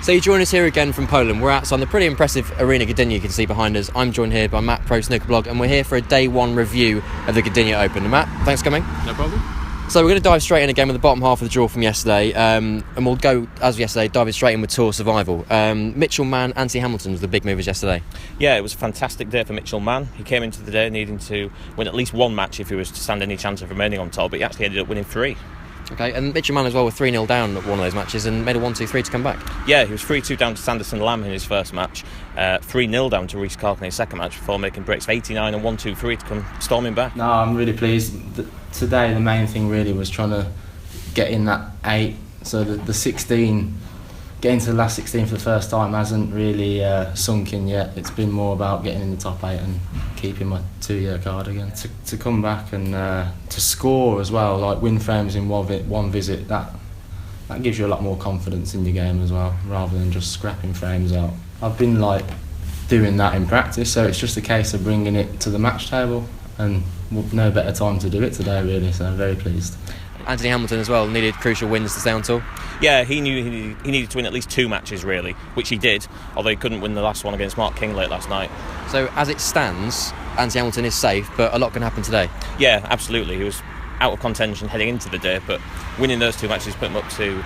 So you join us here again from Poland. We're outside the pretty impressive arena Gdynia you can see behind us. I'm joined here by Matt, Pro Snooker Blog, and we're here for a day one review of the Gdynia Open. And Matt, thanks for coming. No problem. So we're going to dive straight in again with the bottom half of the draw from yesterday, and we'll go, as yesterday, diving straight in with Tour Survival. Mitchell Mann, Anthony Hamilton was the big movers yesterday. Yeah, it was a fantastic day for Mitchell Mann. He came into the day needing to win at least one match if he was to stand any chance of remaining on top, but he actually ended up winning 3. Okay, and Mitchell Mann as well was 3-0 down at one of those matches and made a 1-2-3 to come back. Yeah, he was 3-2 down to Sanderson Lamb in his first match, 3-0 down to Rhys Clark in his second match before making breaks of 89 and 1-2-3 to come storming back. No, I'm really pleased. Today the main thing really was trying to get in that 8, so the 16, getting to the last 16 for the first time hasn't really sunk in yet. It's been more about getting in the top 8 and keeping my 2-year card again. To come back and to score as well, like win frames in one visit, that gives you a lot more confidence in your game as well, rather than just scrapping frames out. I've been like doing that in practice, so it's just a case of bringing it to the match table, and no better time to do it today really, so I'm very pleased. Anthony Hamilton as well needed crucial wins to stay on tour. Yeah, he knew he needed to win at least 2 matches really, which he did, although he couldn't win the last one against Mark King late last night. So as it stands, Anthony Hamilton is safe, but a lot can happen today. Yeah, absolutely. He was out of contention heading into the day, but winning those 2 matches put him up to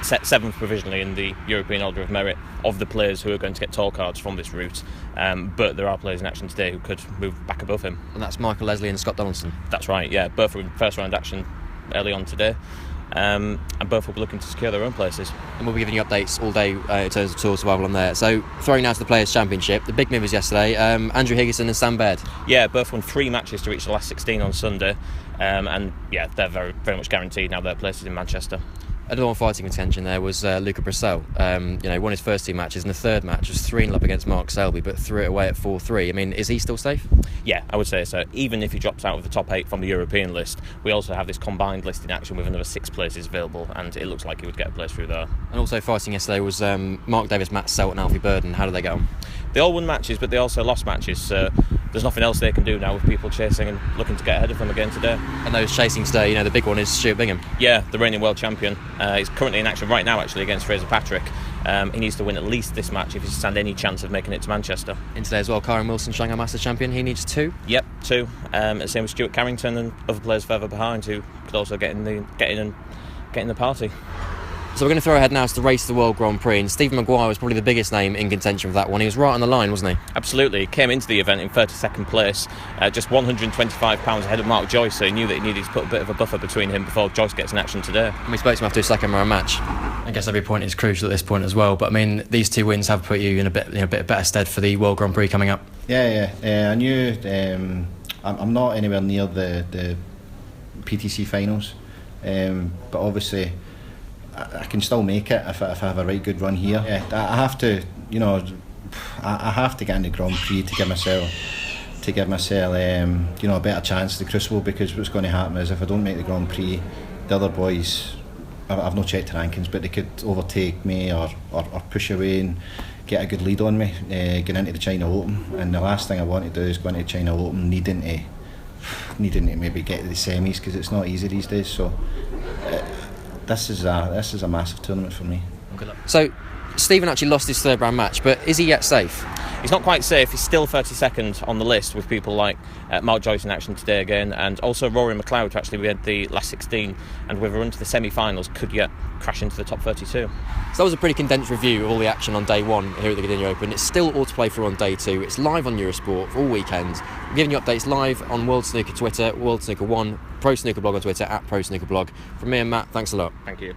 set 7th provisionally in the European Order of Merit of the players who are going to get tour cards from this route. But there are players in action today who could move back above him. And that's Michael Leslie and Scott Donaldson. That's right, yeah. Both were in first round action early on today. And both will be looking to secure their own places. And we'll be giving you updates all day in terms of Tour Survival on there. So throwing now to the Players' Championship, the big movers yesterday, Andrew Higginson and Sam Baird. Yeah, both won 3 matches to reach the last 16 on Sunday. And yeah, they're very, very much guaranteed now their places in Manchester. Another one fighting contention there was Luca Brissell. Won his first 2 matches, and the third match was 3-0 up against Mark Selby, but threw it away at 4-3. I mean, is he still safe? Yeah, I would say so. Even if he drops out of the top 8 from the European list, we also have this combined list in action with another 6 places available, and it looks like he would get a place through there. And also fighting yesterday was Mark Davis, Matt Selt and Alfie Burden. How did they get on? They all won matches, but they also lost matches, so there's nothing else they can do now with people chasing and looking to get ahead of them again today. And those chasing today, the big one is Stuart Bingham. Yeah, the reigning world champion. He's currently in action right now actually against Fraser Patrick. He needs to win at least this match if he's to stand any chance of making it to Manchester. In today as well, Kyron Wilson, Shanghai Masters champion, he needs 2? Yep, 2. Same with Stuart Carrington and other players further behind who could also get in the party. So we're going to throw ahead now to the Race to the World Grand Prix, and Stephen Maguire was probably the biggest name in contention for that one. He was right on the line, wasn't he? Absolutely. He came into the event in 32nd place, just £125 ahead of Mark Joyce, so he knew that he needed to put a bit of a buffer between him before Joyce gets in action today. And we spoke to him after his second round match. I guess every point is crucial at this point as well, but I mean, these 2 wins have put you in a bit better stead for the World Grand Prix coming up. Yeah. I knew I'm not anywhere near the PTC finals, but obviously I can still make it if I have a right good run here. Yeah, I have to, I have to get in the Grand Prix to give myself, a better chance at the Crucible, because what's going to happen is if I don't make the Grand Prix, the other boys, I've not checked the rankings, but they could overtake me or push away and get a good lead on me getting into the China Open. And the last thing I want to do is go into the China Open needing to maybe get to the semis, because it's not easy these days. So. This is a massive tournament for me. Good luck. So, Stephen actually lost his 3rd round match, but is he yet safe? He's not quite safe. He's still 32nd on the list, with people like Mark Joyce in action today again, and also Rory McLeod, who actually made the last 16, and with a run to the semi-finals could yet crash into the top 32. So that was a pretty condensed review of all the action on day 1 here at the Gdynia Open. It's still all to play for on day 2. It's live on Eurosport for all weekend. We're giving you updates live on World Snooker Twitter, World Snooker 1, Pro Snooker Blog on Twitter, @Pro Snooker Blog. From me and Matt, thanks a lot. Thank you.